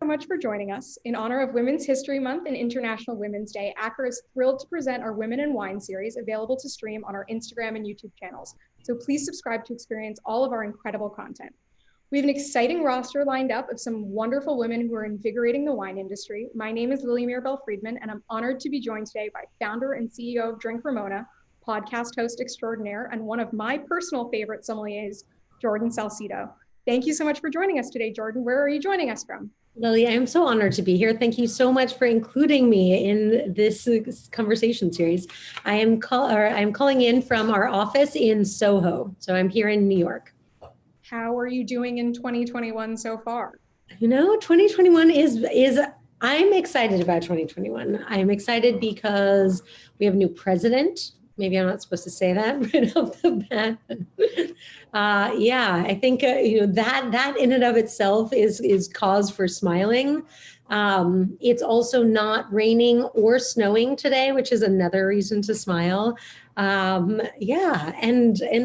So much for joining us. In honor of Women's History Month and International Women's Day, Acker is thrilled to present our Women in Wine series, available to stream on our Instagram and YouTube channels. So please subscribe to experience all of our incredible content. We have an exciting roster lined up of some wonderful women who are invigorating the wine industry. My name is Lily Mirabel Friedman, and I'm honored to be joined today by founder and CEO of Drink Ramona, podcast host extraordinaire, and one of my personal favorite sommeliers, Jordan Salcito. Thank you so much for joining us today, Jordan. Where are you joining us from? Lily, I am so honored to be here. Thank you so much for including me in this conversation series. I'm calling in from our office in Soho. So I'm here in New York. How are you doing in 2021 so far? 2021 I'm excited about 2021. I'm excited because we have a new president. Maybe I'm not supposed to say that right off the bat. I think that in and of itself is cause for smiling. It's also not raining or snowing today, which is another reason to smile. And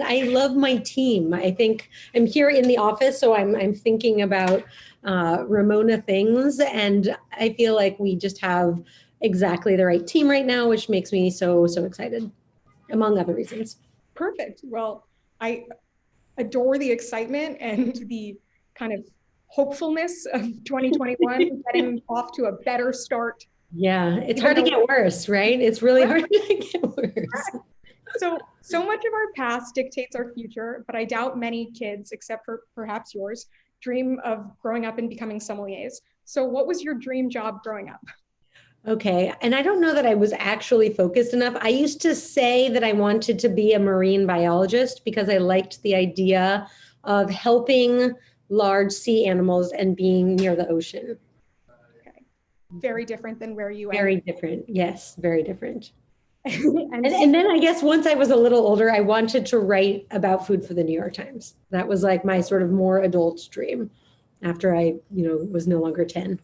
I love my team. I think I'm here in the office, so I'm thinking about Ramona things, and I feel like we just have exactly the right team right now, which makes me so excited, among other reasons. Perfect. Well, I adore the excitement and the kind of hopefulness of 2021, getting off to a better start. Yeah, it's hard to get worse, right? It's really hard to get worse. So much of our past dictates our future, but I doubt many kids, except for perhaps yours, dream of growing up and becoming sommeliers. So what was your dream job growing up? Okay. And I don't know that I was actually focused enough. I used to say that I wanted to be a marine biologist because I liked the idea of helping large sea animals and being near the ocean. Okay. Very different than where you Very different. Yes, very different. and then I guess once I was a little older, I wanted to write about food for the New York Times. That was like my sort of more adult dream after I, was no longer 10.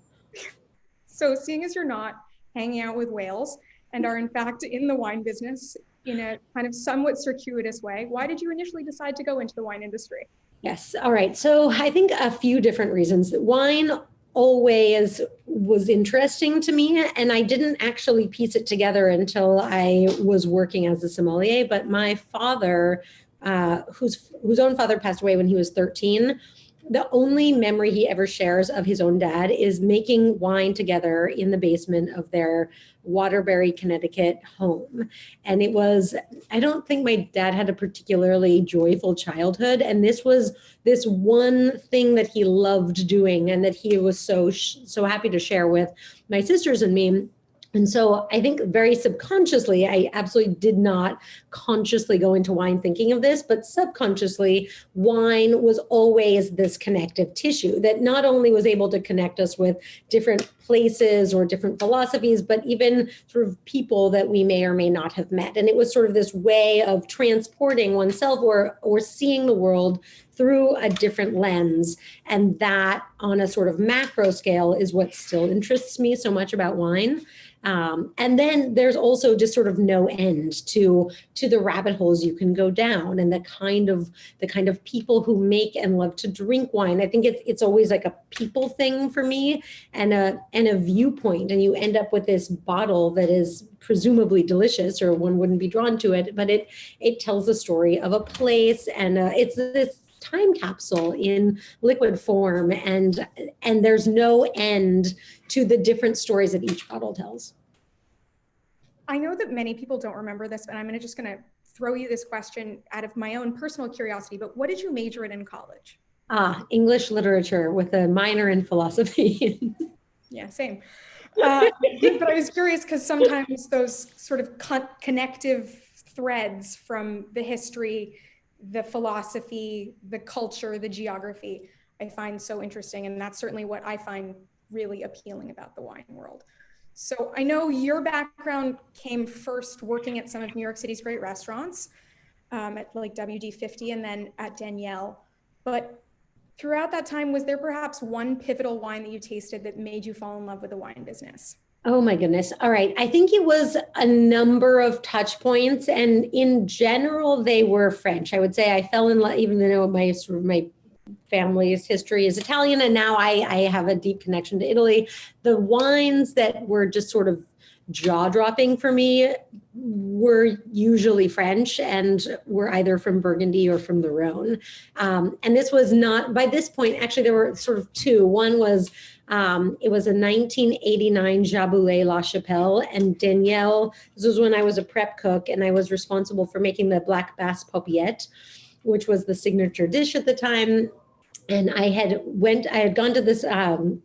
So seeing as you're not hanging out with whales and are in fact in the wine business in a kind of somewhat circuitous way, why did you initially decide to go into the wine industry? Yes. All right. So I think a few different reasons. Wine always was interesting to me, and I didn't actually piece it together until I was working as a sommelier. But my father, whose own father passed away when he was 13, the only memory he ever shares of his own dad is making wine together in the basement of their Waterbury, Connecticut home. And I don't think my dad had a particularly joyful childhood. And this was this one thing that he loved doing and that he was so happy to share with my sisters and me. And so I think very subconsciously, I absolutely did not consciously go into wine thinking of this, but subconsciously, wine was always this connective tissue that not only was able to connect us with different places or different philosophies, but even sort of people that we may or may not have met. And it was sort of this way of transporting oneself or seeing the world through a different lens. And that on a sort of macro scale is what still interests me so much about wine. And then there's also just sort of no end to the rabbit holes you can go down and the kind of people who make and love to drink wine. I think it's always like a people thing for me and a viewpoint. And you end up with this bottle that is presumably delicious, or one wouldn't be drawn to it, but it tells the story of a place, and it's this time capsule in liquid form, and there's no end to the different stories that each bottle tells. I know that many people don't remember this, but I'm just going to throw you this question out of my own personal curiosity, but what did you major in college? English literature with a minor in philosophy. Yeah, same. But I was curious because sometimes those sort of connective threads from the history, the philosophy, the culture, the geography, I find so interesting. And that's certainly what I find really appealing about the wine world. So I know your background came first working at some of New York City's great restaurants, at like WD50 and then at Danielle. But throughout that time, was there perhaps one pivotal wine that you tasted that made you fall in love with the wine business? Oh my goodness. All right. I think it was a number of touch points, and in general, they were French. I would say I fell in love, even though my family's history is Italian, and now I have a deep connection to Italy. The wines that were just sort of jaw-dropping for me were usually French and were either from Burgundy or from the Rhone. And this was not, by this point, actually there were sort of two. One was, it was a 1989 Jaboulet La Chapelle, and Danielle, this was when I was a prep cook and I was responsible for making the Black Bass Paupiette, which was the signature dish at the time. And I had gone to this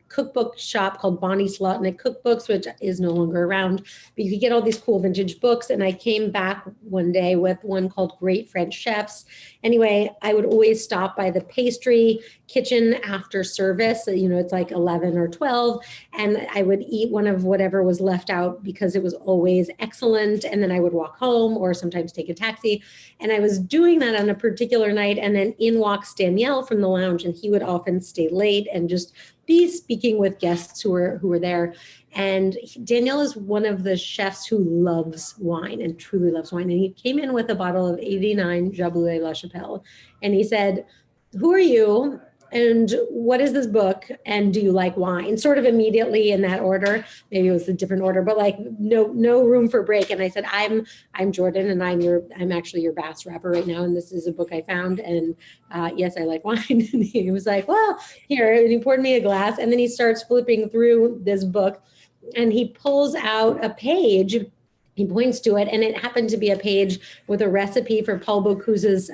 cookbook shop called Bonnie Slotnick Cookbooks, which is no longer around, but you could get all these cool vintage books. And I came back one day with one called Great French Chefs. Anyway, I would always stop by the pastry kitchen after service. You know, it's like 11 or 12. And I would eat one of whatever was left out because it was always excellent. And then I would walk home or sometimes take a taxi. And I was doing that on a particular night. And then in walks Danielle from the lounge, and he would often stay late and just be speaking with guests who were there. And Danielle is one of the chefs who loves wine and truly loves wine. And he came in with a bottle of 89 Jaboulet La Chapelle. And he said, "Who are you? And what is this book? And do you like wine?" Sort of immediately in that order. Maybe it was a different order, but like no room for break. And I said, I'm Jordan, and I'm actually your Bass rapper right now. And this is a book I found. And yes, I like wine. And he was like, "Well, here." And he poured me a glass. And then he starts flipping through this book, and he pulls out a page. He points to it, and it happened to be a page with a recipe for Paul Bocuse's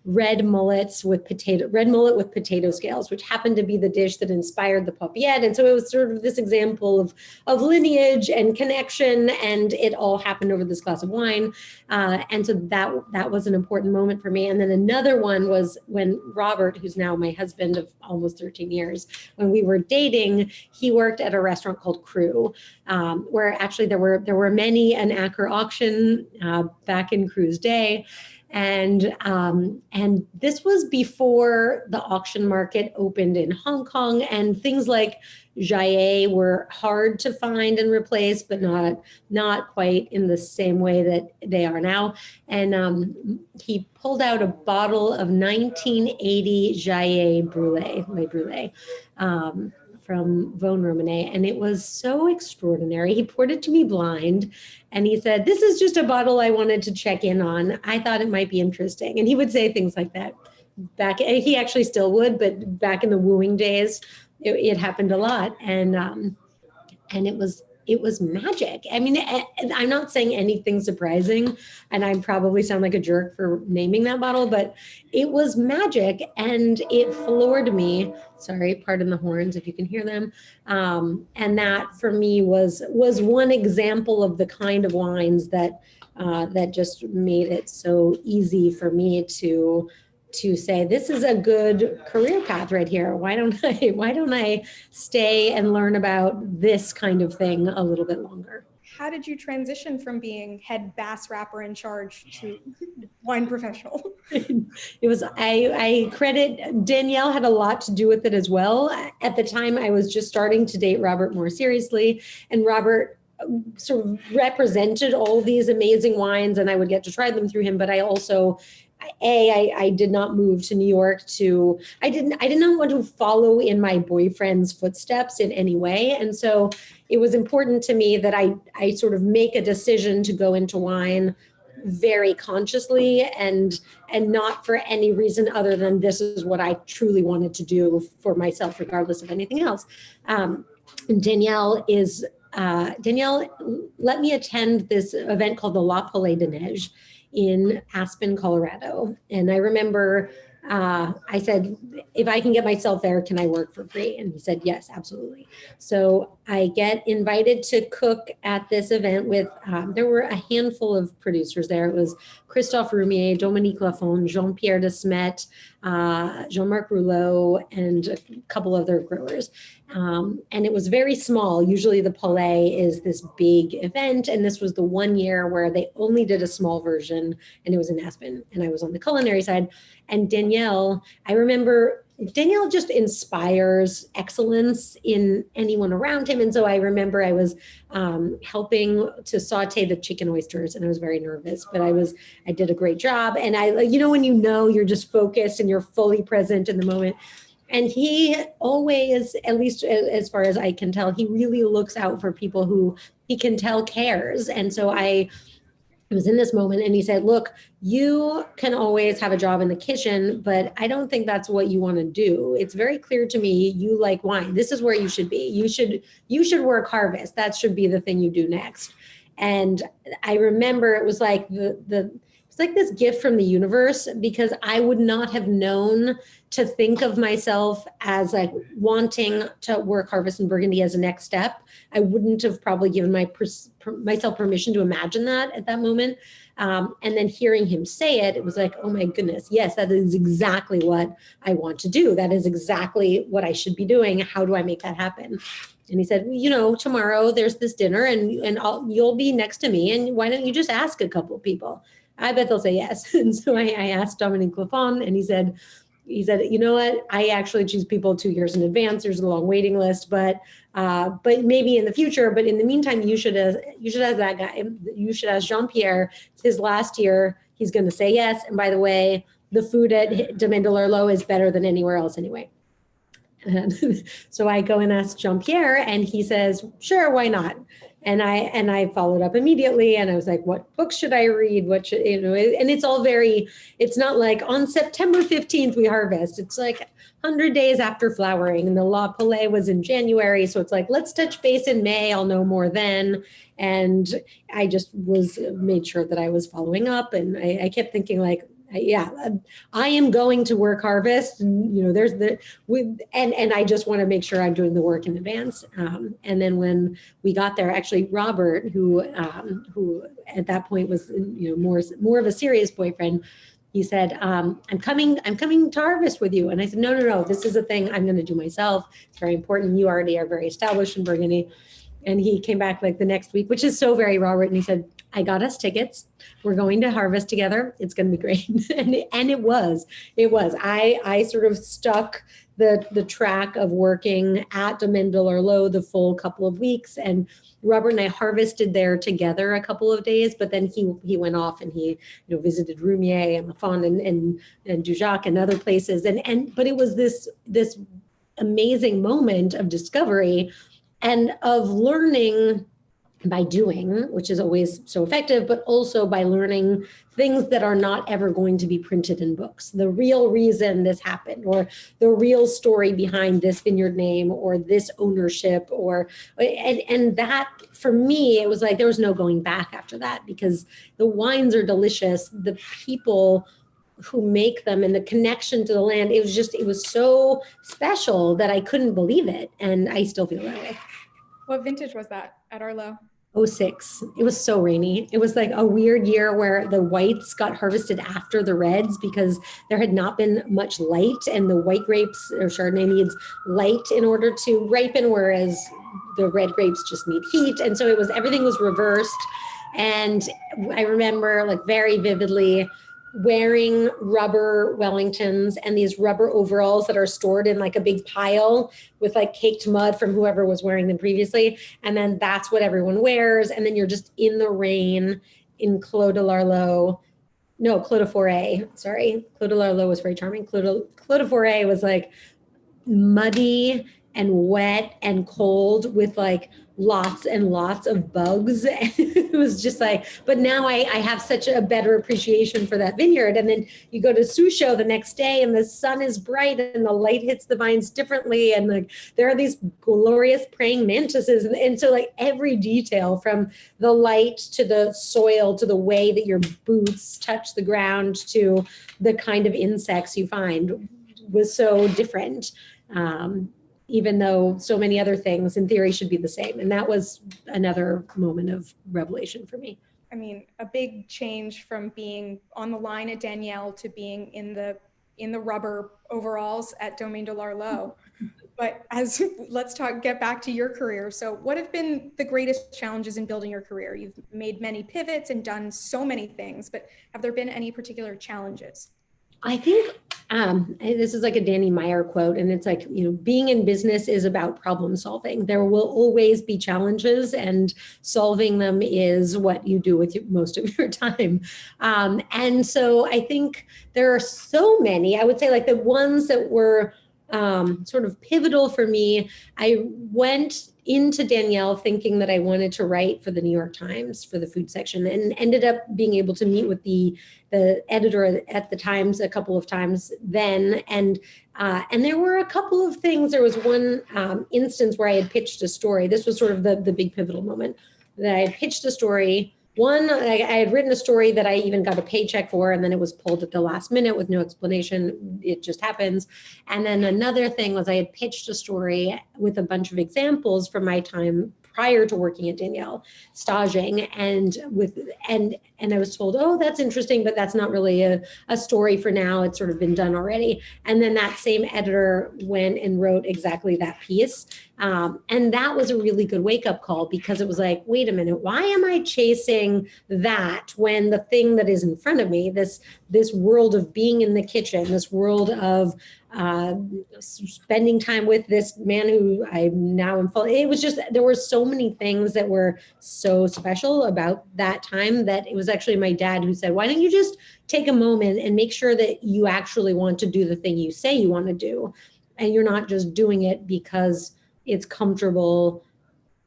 red mullet with potato scales, which happened to be the dish that inspired the paupiette. And so it was sort of this example of lineage and connection, and it all happened over this glass of wine. And so that was an important moment for me. And then another one was when Robert, who's now my husband of almost 13 years, when we were dating, he worked at a restaurant called Crew, where actually there were many an Acker auction back in Crew's day. And this was before the auction market opened in Hong Kong, and things like Jaillet were hard to find and replace, but not quite in the same way that they are now. And he pulled out a bottle of 1980 Jaillet Brûlé, from Vosne Romanée, and it was so extraordinary. He poured it to me blind, and he said, "This is just a bottle I wanted to check in on. I thought it might be interesting." And he would say things like that he actually still would, but back in the wooing days, it happened a lot. And it was magic. I mean, I'm not saying anything surprising, and I probably sound like a jerk for naming that bottle, but it was magic, and it floored me. Sorry, pardon the horns if you can hear them. And that for me was one example of the kind of wines that just made it so easy for me to say, this is a good career path right here. Why don't I stay and learn about this kind of thing a little bit longer? How did you transition from being head bass rapper in charge to wine professional? It was, I credit Danielle had a lot to do with it as well. At the time, I was just starting to date Robert more seriously, and Robert sort of represented all these amazing wines, and I would get to try them through him. But I also, I did not move to New York I did not want to follow in my boyfriend's footsteps in any way. And so it was important to me that I sort of make a decision to go into wine very consciously and not for any reason other than this is what I truly wanted to do for myself, regardless of anything else. Danielle let me attend this event called the La Palais de Neige in Aspen, Colorado. And I remember I said, "If I can get myself there, can I work for free?" And he said, "Yes, absolutely." So I get invited to cook at this event with, there were a handful of producers there. It was Christophe Roumier, Dominique Lafont, Jean-Pierre de Smet, Jean-Marc Rouleau, and a couple other growers. And it was very small. Usually the Palais is this big event. And this was the one year where they only did a small version, and it was in Aspen. And I was on the culinary side. And Danielle, I remember Daniel just inspires excellence in anyone around him. And so I remember I was helping to saute the chicken oysters, and I was very nervous, but I did a great job. And when you're just focused and you're fully present in the moment. And he always, at least as far as I can tell, he really looks out for people who he can tell cares. And so I was in this moment, and he said, look, you can always have a job in the kitchen, but I don't think that's what you want to do. It's very clear to me you like wine. This is where you should be. You should work harvest. That should be the thing you do next. And I remember it was like it's like this gift from the universe, because I would not have known to think of myself as like wanting to work harvest in Burgundy as a next step. I wouldn't have probably given myself permission to imagine that at that moment. And then hearing him say it, it was like, oh my goodness, yes, that is exactly what I want to do. That is exactly what I should be doing. How do I make that happen? And he said, tomorrow there's this dinner, and you'll be next to me, and why don't you just ask a couple of people? I bet they'll say yes. And so I asked Dominique Lafon, and he said, you know what? I actually choose people 2 years in advance. There's a long waiting list, but maybe in the future. But in the meantime, you should ask that guy. You should ask Jean-Pierre. It's his last year. He's going to say yes. And by the way, the food at Domaine de l'Arlot is better than anywhere else anyway. And so I go and ask Jean-Pierre, and he says, sure, why not? And I followed up immediately, and I was like, what books should I read? What should, and it's not like on September 15th we harvest. It's like 100 days after flowering, and the La Palais was in January. So it's like, let's touch base in May. I'll know more then. And I just made sure that I was following up, and I kept thinking like, yeah, I am going to work harvest. And, and I just want to make sure I'm doing the work in advance. And then when we got there, actually Robert, who at that point was, more of a serious boyfriend, he said, I'm coming to harvest with you. And I said, no, this is a thing I'm going to do myself. It's very important. You already are very established in Burgundy. And he came back like the next week, which is so very Robert. And he said, I got us tickets. We're going to harvest together. It's going to be great. and it was. I sort of stuck the track of working at Domaine de l'Arlot the full couple of weeks. And Robert and I harvested there together a couple of days, but then he went off and he visited Roumier and Lafon and Dujac and other places. But it was this amazing moment of discovery and of learning by doing, which is always so effective, but also by learning things that are not ever going to be printed in books. The real reason this happened, or the real story behind this vineyard name, or this ownership, and that for me, it was like there was no going back after that, because the wines are delicious. The people who make them and the connection to the land, it was so special that I couldn't believe it. And I still feel that way. What vintage was that at Arlo? 06. It was so rainy. It was like a weird year where the whites got harvested after the reds because there had not been much light, and the white grapes or Chardonnay needs light in order to ripen, whereas the red grapes just need heat. And so everything was reversed. And I remember like very vividly wearing rubber Wellingtons and these rubber overalls that are stored in like a big pile with like caked mud from whoever was wearing them previously. And then that's what everyone wears. And then you're just in the rain in Clos de l'Arlot. No, Clos de Forêt. Sorry. Clos de l'Arlot was very charming. Clos de Forêt was like muddy and wet and cold with like lots and lots of bugs. It was just like, but now I have such a better appreciation for that vineyard. And then you go to Souchot the next day and the sun is bright and the light hits the vines differently. And like, there are these glorious praying mantises. And so like every detail from the light to the soil, to the way that your boots touch the ground, to the kind of insects you find was so different. Even though so many other things in theory should be the same. And that was another moment of revelation for me. I mean, a big change from being on the line at Danielle to being in the rubber overalls at Domaine de l'Arlot. But let's get back to your career. So what have been the greatest challenges in building your career? You've made many pivots and done so many things, but have there been any particular challenges? I think This is like a Danny Meyer quote, and it's like, being in business is about problem solving. There will always be challenges, and solving them is what you do with most of your time. And so I think there are so many, I would say, like the ones that were sort of pivotal for me. I went into Danielle thinking that I wanted to write for the New York Times for the food section, and ended up being able to meet with the editor at the Times a couple of times then. And there were a couple of things. There was one instance where I had pitched a story. This was sort of the big pivotal moment that I had pitched a story. One, I had written a story that I even got a paycheck for, and then it was pulled at the last minute with no explanation. It just happens. And then another thing was I had pitched a story with a bunch of examples from my time prior to working at Danielle, staging, and I was told, oh, that's interesting, but that's not really a story for now. It's sort of been done already. And then that same editor went and wrote exactly that piece. And that was a really good wake-up call, because it was like, wait a minute, why am I chasing that when the thing that is in front of me, this world of being in the kitchen, this world of spending time with this man who I now am following. It was just, there were so many things that were so special about that time that it was actually my dad who said, why don't you just take a moment and make sure that you actually want to do the thing you say you want to do, and you're not just doing it because it's comfortable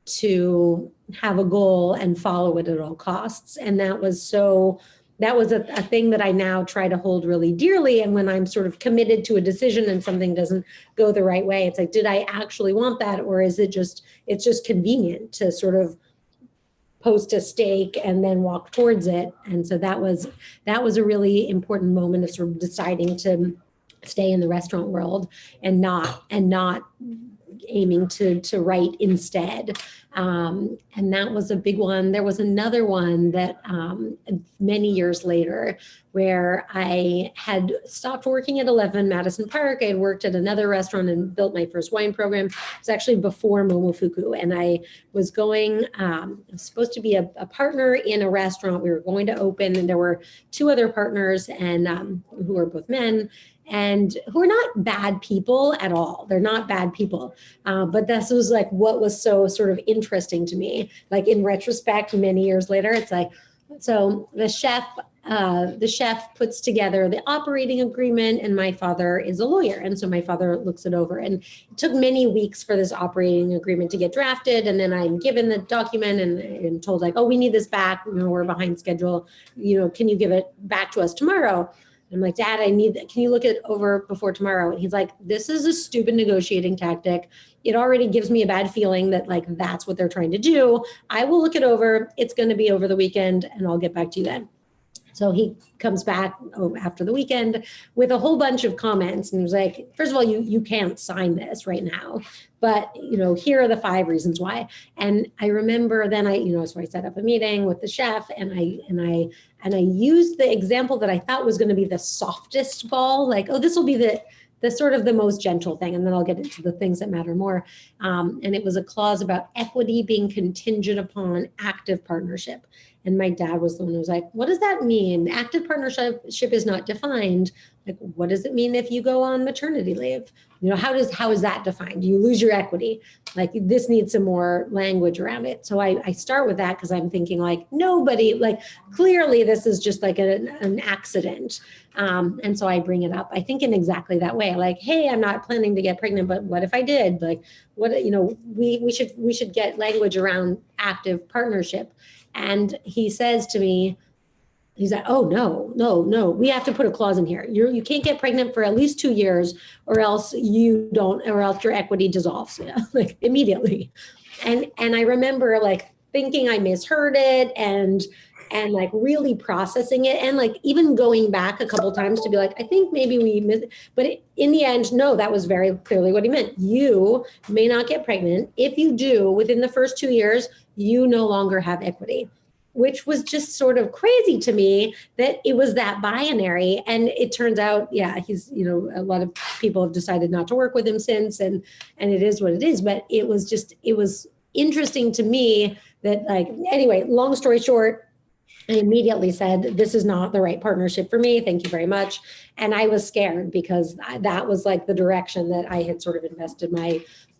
to have a goal and follow it at all costs. And that was a thing that I now try to hold really dearly. And when I'm sort of committed to a decision and something doesn't go the right way, it's like, did I actually want that? Or is it's just convenient to sort of post a stake and then walk towards it? And so that was a really important moment of sort of deciding to stay in the restaurant world and not aiming to write instead. And that was a big one. There was another one that many years later, where I had stopped working at 11 Madison Park. I had worked at another restaurant and built my first wine program. It was actually before Momofuku. And I was supposed to be a partner in a restaurant we were going to open. And there were two other partners, and who were both men, and who are not bad people at all. They're not bad people. But this was like what was so sort of interesting to me. Like in retrospect, many years later, it's like, so the chef puts together the operating agreement, and my father is a lawyer. And so my father looks it over, and it took many weeks for this operating agreement to get drafted. And then I'm given the document and told like, oh, we need this back. We're behind schedule. Can you give it back to us tomorrow? I'm like, Dad, can you look it over before tomorrow? And he's like, this is a stupid negotiating tactic. It already gives me a bad feeling that like, that's what they're trying to do. I will look it over. It's going to be over the weekend, and I'll get back to you then. So he comes back after the weekend with a whole bunch of comments, and he was like, first of all, you can't sign this right now, but here are the 5 reasons why. And I remember then so I set up a meeting with the chef, and I used the example that I thought was going to be the softest ball, like, oh, this will be the sort of the most gentle thing, and then I'll get into the things that matter more. And it was a clause about equity being contingent upon active partnership. And my dad was the one who was like, what does that mean? Active partnership is not defined. Like, what does it mean if you go on maternity leave? How is that defined? You lose your equity. Like, this needs some more language around it. So I start with that because I'm thinking like, nobody, like, clearly this is just like an accident. And so I bring it up, I think in exactly that way. Like, hey, I'm not planning to get pregnant, but what if I did? Like, what, we should get language around active partnership. And he says to me, he's like, oh, no, we have to put a clause in here. You can't get pregnant for at least 2 years, or else or else your equity dissolves, like immediately. And I remember like thinking I misheard it, and like really processing it, and like even going back a couple times to be like, I think maybe we missed, but in the end, no, that was very clearly what he meant. You may not get pregnant. If you do, within the first 2 years, you no longer have equity, which was just sort of crazy to me that it was that binary. And it turns out, yeah, he's, a lot of people have decided not to work with him since, and it is what it is. But it was interesting to me that, like, anyway, long story short, I immediately said, this is not the right partnership for me. Thank you very much. And I was scared because that was like the direction that I had sort of invested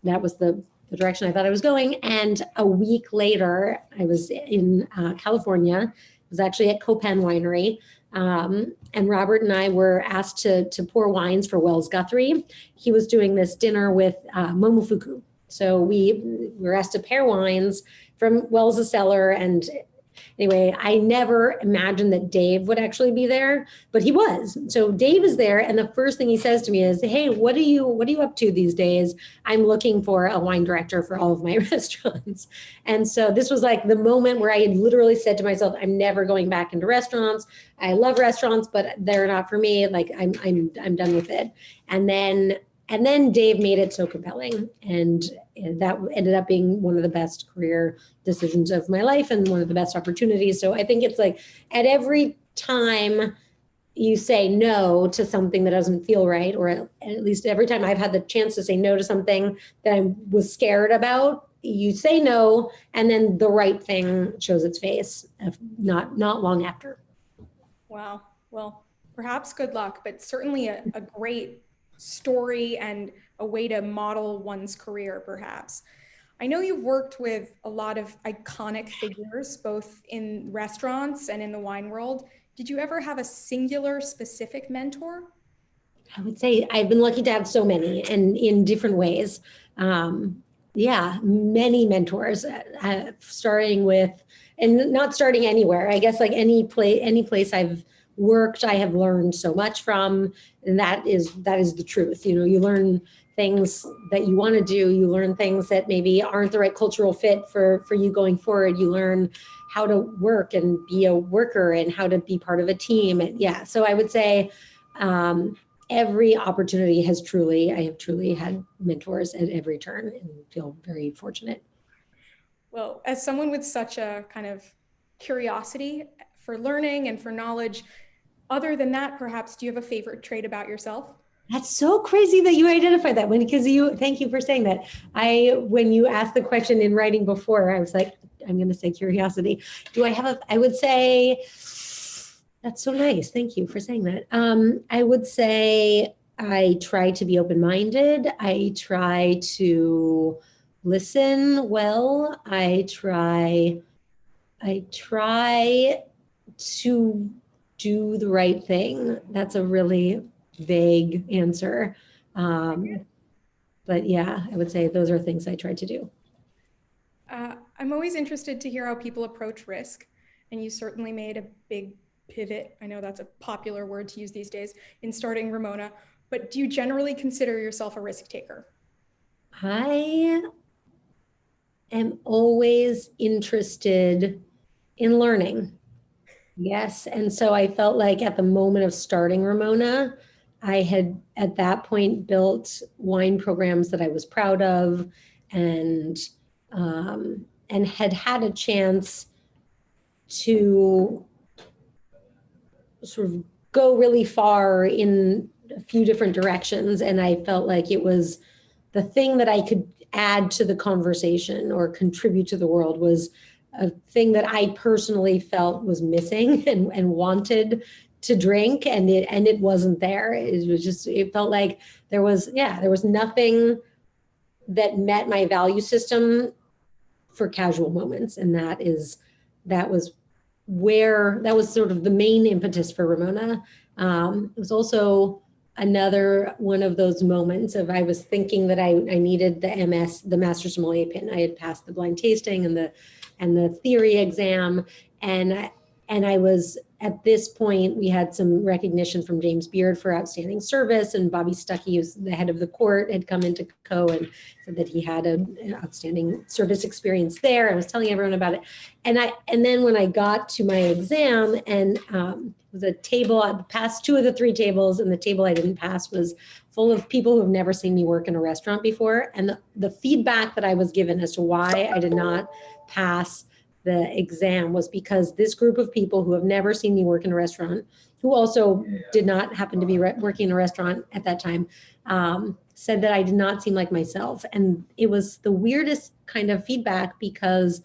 that was the direction I thought I was going. And a week later, I was in California. I was actually at Copan Winery. And Robert and I were asked to pour wines for Wells Guthrie. He was doing this dinner with Momofuku. So we were asked to pair wines from Wells' cellar. And anyway, I never imagined that Dave would actually be there, but he was. So Dave is there, and the first thing he says to me is, "Hey, what are you up to these days? I'm looking for a wine director for all of my restaurants." And so this was like the moment where I had literally said to myself, "I'm never going back into restaurants. I love restaurants, but they're not for me. Like I'm done with it." And then Dave made it so compelling, and that ended up being one of the best career decisions of my life and one of the best opportunities. So I think it's like at every time you say no to something that doesn't feel right, or at least every time I've had the chance to say no to something that I was scared about, you say no, and then the right thing shows its face not long after. Wow. Well, perhaps good luck, but certainly a great story and a way to model one's career, perhaps. I know you've worked with a lot of iconic figures, both in restaurants and in the wine world. Did you ever have a singular specific mentor? I would say I've been lucky to have so many, and in different ways. Yeah, many mentors, starting with, and not starting anywhere. I guess like any place I've worked, I have learned so much from, and that is the truth. You know, you learn things that you want to do. You learn things that maybe aren't the right cultural fit for you going forward. You learn how to work and be a worker and how to be part of a team. And yeah, so I would say every opportunity I have truly had mentors at every turn, and feel very fortunate. Well, as someone with such a kind of curiosity for learning and for knowledge, other than that, perhaps, do you have a favorite trait about yourself? That's so crazy that you identified that one, because thank you for saying that. When you asked the question in writing before, I was like, I'm going to say curiosity. Do I have I would say, that's so nice. Thank you for saying that. I would say I try to be open-minded. I try to listen well. I try to do the right thing. That's a really vague answer. But yeah, I would say those are things I try to do. I'm always interested to hear how people approach risk, and you certainly made a big pivot. I know that's a popular word to use these days in starting Ramona, but do you generally consider yourself a risk taker? I am always interested in learning. Yes. And so I felt like at the moment of starting Ramona, I had at that point built wine programs that I was proud of, and had a chance to sort of go really far in a few different directions. And I felt like it was the thing that I could add to the conversation or contribute to the world, was a thing that I personally felt was missing and wanted to drink. And it wasn't there. It felt like there was nothing that met my value system for casual moments. And that was sort of the main impetus for Ramona. It was also another one of those moments of, I was thinking that I needed the Master Sommelier pin. I had passed the blind tasting and the theory exam. And I was, at this point, we had some recognition from James Beard for outstanding service, and Bobby Stuckey, who's the head of the court, had come into Co and said that he had an outstanding service experience there. I was telling everyone about it. And then when I got to my exam, and the table, I passed 2 of the 3 tables, and the table I didn't pass was full of people who have never seen me work in a restaurant before. And the feedback that I was given as to why I did not pass the exam was because this group of people who have never seen me work in a restaurant, who also did not happen to be working in a restaurant at that time, said that I did not seem like myself. And it was the weirdest kind of feedback, because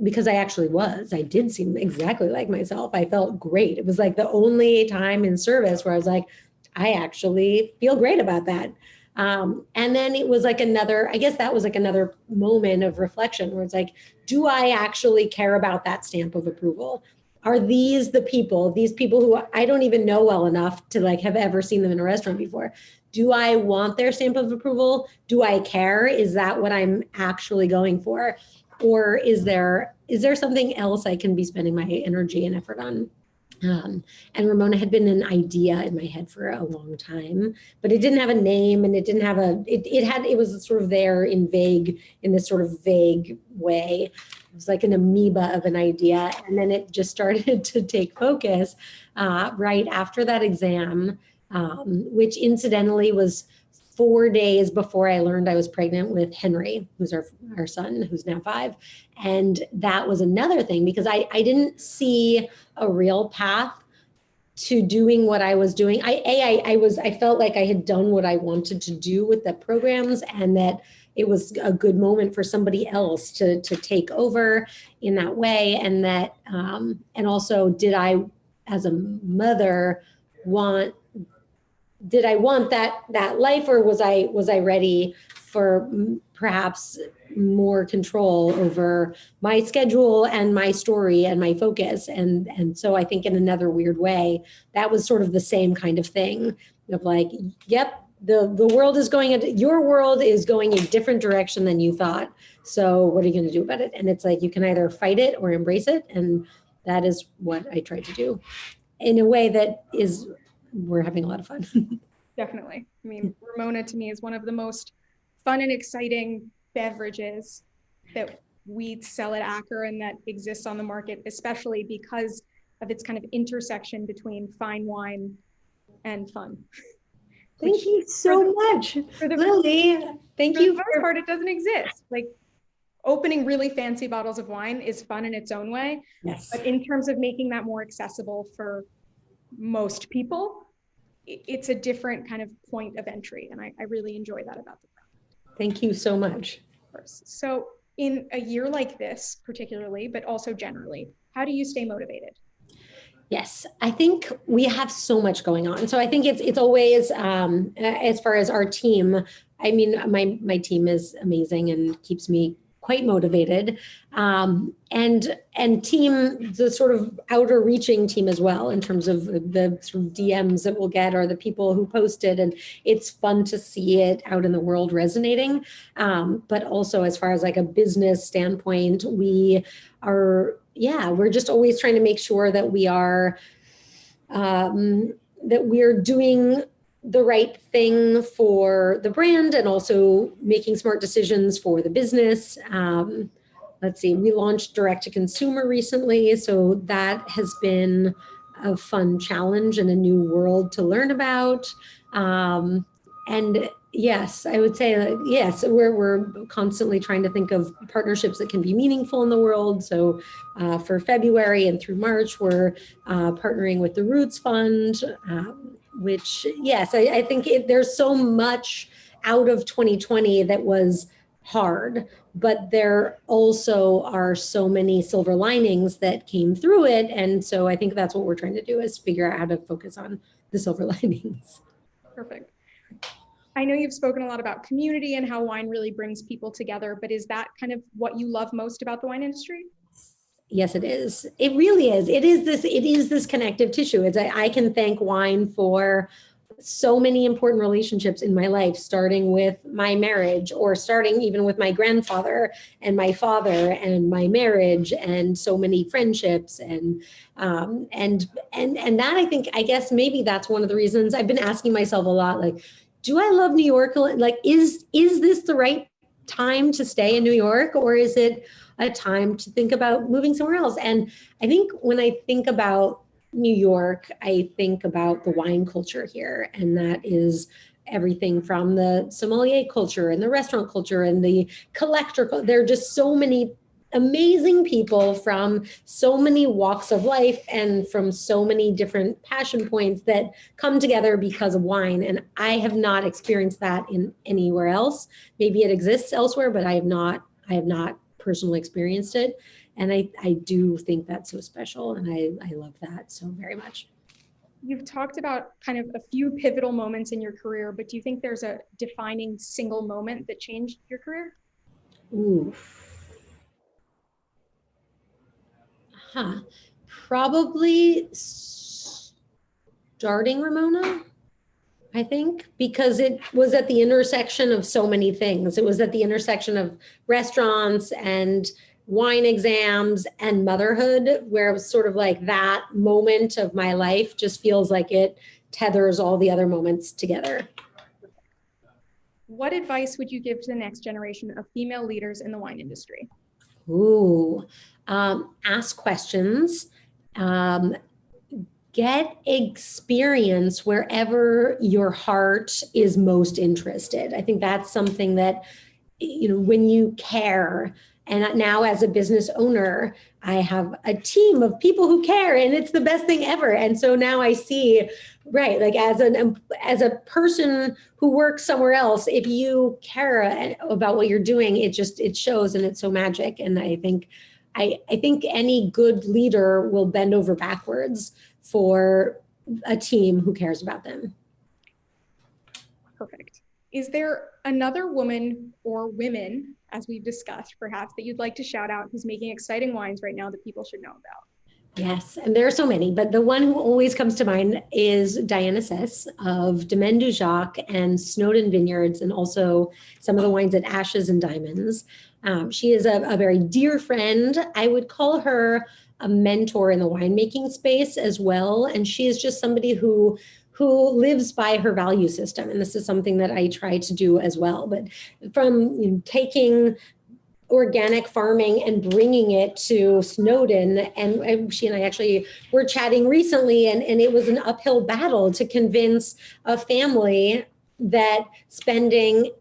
because I did seem exactly like myself. I felt great. It was like the only time in service where I was like, I actually feel great about that. And then it was like I guess that was like another moment of reflection where it's like, do I actually care about that stamp of approval? Are these these people who I don't even know well enough to like have ever seen them in a restaurant before? Do I want their stamp of approval? Do I care? Is that what I'm actually going for? Or is there something else I can be spending my energy and effort on? And Ramona had been an idea in my head for a long time, but it didn't have a name, and it didn't have it was sort of there in this sort of vague way. It was like an amoeba of an idea. And then it just started to take focus right after that exam, which incidentally was 4 days before I learned I was pregnant with Henry, who's our son, who's now 5. And that was another thing, because I didn't see a real path to doing what I was doing. I felt like I had done what I wanted to do with the programs, and that it was a good moment for somebody else to take over in that way. And that, and also, did I, as a mother, did I want that life, or was I ready for perhaps more control over my schedule and my story and my focus? And so I think in another weird way, that was sort of the same kind of thing of like, yep, the world is your world is going a different direction than you thought. So what are you going to do about it? And it's like, you can either fight it or embrace it. And that is what I tried to do in a way that we're having a lot of fun. Definitely. I mean, Ramona to me is one of the most fun and exciting beverages that we sell at Acker and that exists on the market, especially because of its kind of intersection between fine wine and fun. Thank you so much, Lily. Thank you. For the most part, it doesn't exist. Like, opening really fancy bottles of wine is fun in its own way. Yes. But in terms of making that more accessible for most people, it's a different kind of point of entry. And I really enjoy that about the product. Thank you so much. Of course. So in a year like this, particularly, but also generally, how do you stay motivated? Yes, I think we have so much going on. So I think it's always, as far as our team, I mean, my team is amazing and keeps me quite motivated. And team, the sort of outer reaching team as well, in terms of the sort of DMs that we'll get, or the people who posted, and it's fun to see it out in the world resonating. But also, as far as like a business standpoint, we're just always trying to make sure that we're doing the right thing for the brand, and also making smart decisions for the business. Let's see, we launched direct to consumer recently. So that has been a fun challenge and a new world to learn about. And yes, I would say, yes, we're constantly trying to think of partnerships that can be meaningful in the world. So for February and through March, we're partnering with the Roots Fund, which, yes, I think there's so much out of 2020 that was hard, but there also are so many silver linings that came through it. And so I think that's what we're trying to do, is figure out how to focus on the silver linings. Perfect. I know you've spoken a lot about community and how wine really brings people together, but is that kind of what you love most about the wine industry? Yes, it is. It really is. It is this connective tissue. I can thank wine for so many important relationships in my life, starting with my marriage, or starting even with my grandfather and my father and my marriage, and so many friendships. And that, I guess maybe that's one of the reasons I've been asking myself a lot, like, do I love New York? Like, is this the right time to stay in New York, or is it a time to think about moving somewhere else? And I think when I think about New York, I think about the wine culture here, and that is everything from the sommelier culture and the restaurant culture and the collector. There are just so many amazing people from so many walks of life and from so many different passion points that come together because of wine. And I have not experienced that in anywhere else. Maybe it exists elsewhere, but I have not personally experienced it. And I do think that's so special. And I love that so very much. You've talked about kind of a few pivotal moments in your career, but do you think there's a defining single moment that changed your career? Ooh. Huh. Probably starting Ramona, I think, because it was at the intersection of so many things. It was at the intersection of restaurants and wine exams and motherhood, where it was sort of like that moment of my life just feels like it tethers all the other moments together. What advice would you give to the next generation of female leaders in the wine industry? Ooh, ask questions, get experience wherever your heart is most interested. I think that's something that, when you care, and now as a business owner, I have a team of people who care, and it's the best thing ever. And so now I see, right, like as a person who works somewhere else, if you care about what you're doing, it shows, and it's so magic. And I think any good leader will bend over backwards for a team who cares about them. Perfect. Is there another woman or women, as we've discussed, perhaps, that you'd like to shout out who's making exciting wines right now that people should know about? Yes, and there are so many, but the one who always comes to mind is Diana Sess of Domaine du Jacques and Snowden Vineyards, and also some of the wines at Ashes and Diamonds. She is a very dear friend. I would call her a mentor in the winemaking space as well, and she is just somebody who lives by her value system, and this is something that I try to do as well. But from taking organic farming and bringing it to Snowden. And she and I actually were chatting recently, and it was an uphill battle to convince a family that spending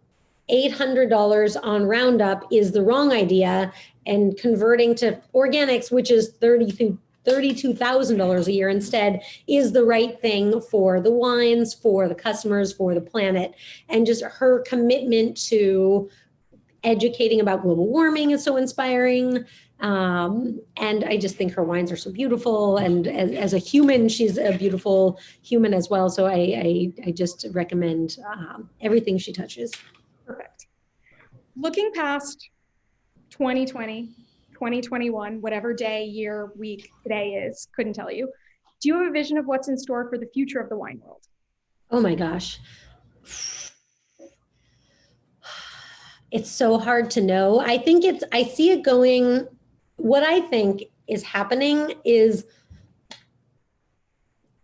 $800 on Roundup is the wrong idea, and converting to organics, which is $32,000 a year instead, is the right thing for the wines, for the customers, for the planet. And just her commitment to educating about global warming is so inspiring. And I just think her wines are so beautiful. And as a human, she's a beautiful human as well. So I just recommend everything she touches. Perfect. Looking past 2020, 2021, whatever day, year, week today is, couldn't tell you. Do you have a vision of what's in store for the future of the wine world? Oh my gosh. It's so hard to know. I see it going, what I think is happening is,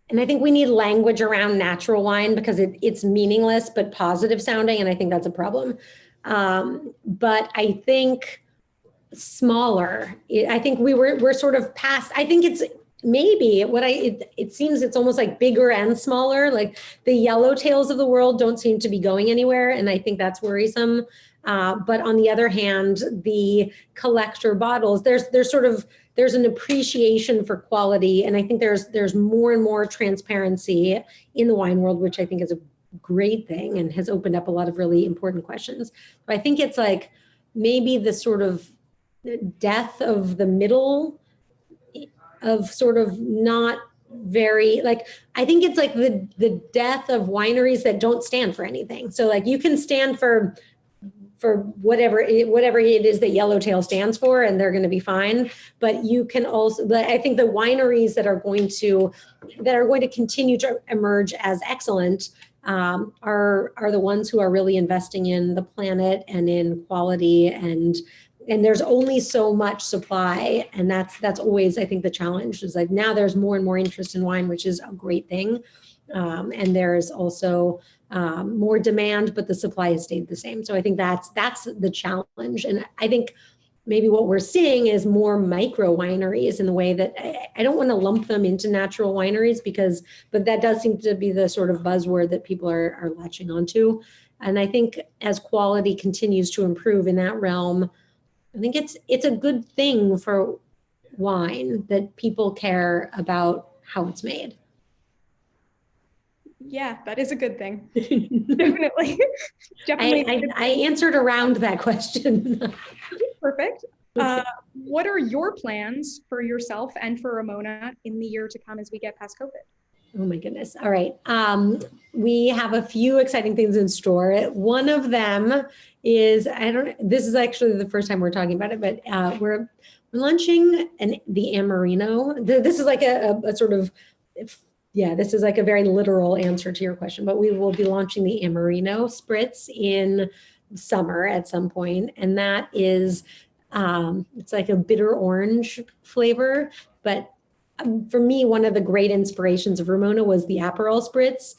and I think we need language around natural wine because it's meaningless but positive sounding, and I think that's a problem. But I think smaller. I think we're sort of past. I think it's maybe it seems it's almost like bigger and smaller. Like the yellowtails of the world don't seem to be going anywhere, and I think that's worrisome. But on the other hand, the collector bottles, there's an appreciation for quality, and I think there's more and more transparency in the wine world, which I think is a great thing and has opened up a lot of really important questions. But I think it's like maybe the sort of death of the middle, of sort of not very, like, I think it's like the death of wineries that don't stand for anything. So like you can stand for whatever it is that Yellowtail stands for, and they're going to be fine. But you can also, I think the wineries that are going to continue to emerge as excellent are the ones who are really investing in the planet and in quality, and there's only so much supply, and that's always, I think, the challenge is like now there's more and more interest in wine, which is a great thing, and there's also more demand, but the supply has stayed the same. So I think that's the challenge. And I think maybe what we're seeing is more micro wineries in the way that I don't want to lump them into natural wineries but that does seem to be the sort of buzzword that people are latching onto. And I think as quality continues to improve in that realm, I think it's a good thing for wine that people care about how it's made. Yeah, that is a good thing. Definitely. I answered around that question. Perfect. Uh, what are your plans for yourself and for Ramona in the year to come as we get past COVID? Oh my goodness. All right. We have a few exciting things in store. One of them is, this is actually the first time we're talking about it, but we're launching the Amarino. This is like a sort of, this is like a very literal answer to your question, but we will be launching the Amarino spritz in summer at some point. And that is, it's like a bitter orange flavor, but for me, one of the great inspirations of Ramona was the Aperol spritz,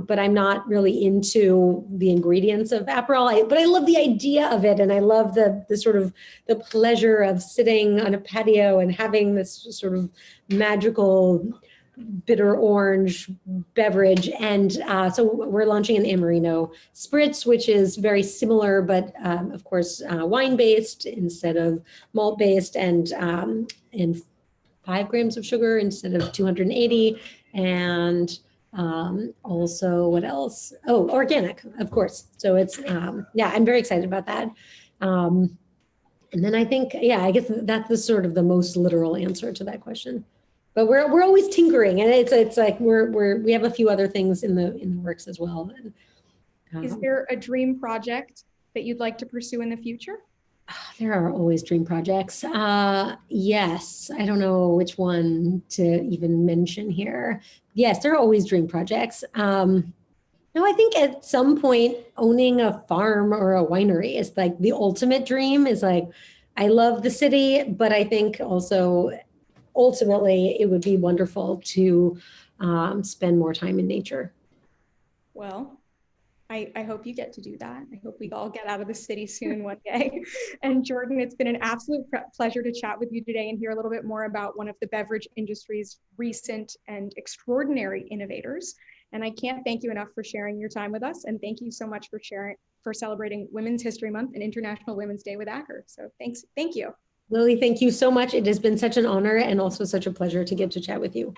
but I'm not really into the ingredients of Aperol. But I love the idea of it, and I love the sort of the pleasure of sitting on a patio and having this sort of magical bitter orange beverage. And so we're launching an Amarino spritz, which is very similar, but of course wine-based instead of malt-based, and 5 grams of sugar instead of 280. And also, what else? Oh, organic, of course. So it's, I'm very excited about that. And then I think, I guess that's the sort of the most literal answer to that question. But we're always tinkering, and it's like we have a few other things in the works as well. Is there a dream project that you'd like to pursue in the future? There are always dream projects. Yes, I don't know which one to even mention here. Yes, there are always dream projects. No, I think at some point owning a farm or a winery is like the ultimate dream. Is like, I love the city, but I think also ultimately it would be wonderful to spend more time in nature. Well, I hope you get to do that. I hope we all get out of the city soon one day. And Jordan, it's been an absolute pleasure to chat with you today and hear a little bit more about one of the beverage industry's recent and extraordinary innovators. And I can't thank you enough for sharing your time with us. And thank you so much for celebrating Women's History Month and International Women's Day with Acker. So thank you. Lily, thank you so much. It has been such an honor and also such a pleasure to get to chat with you.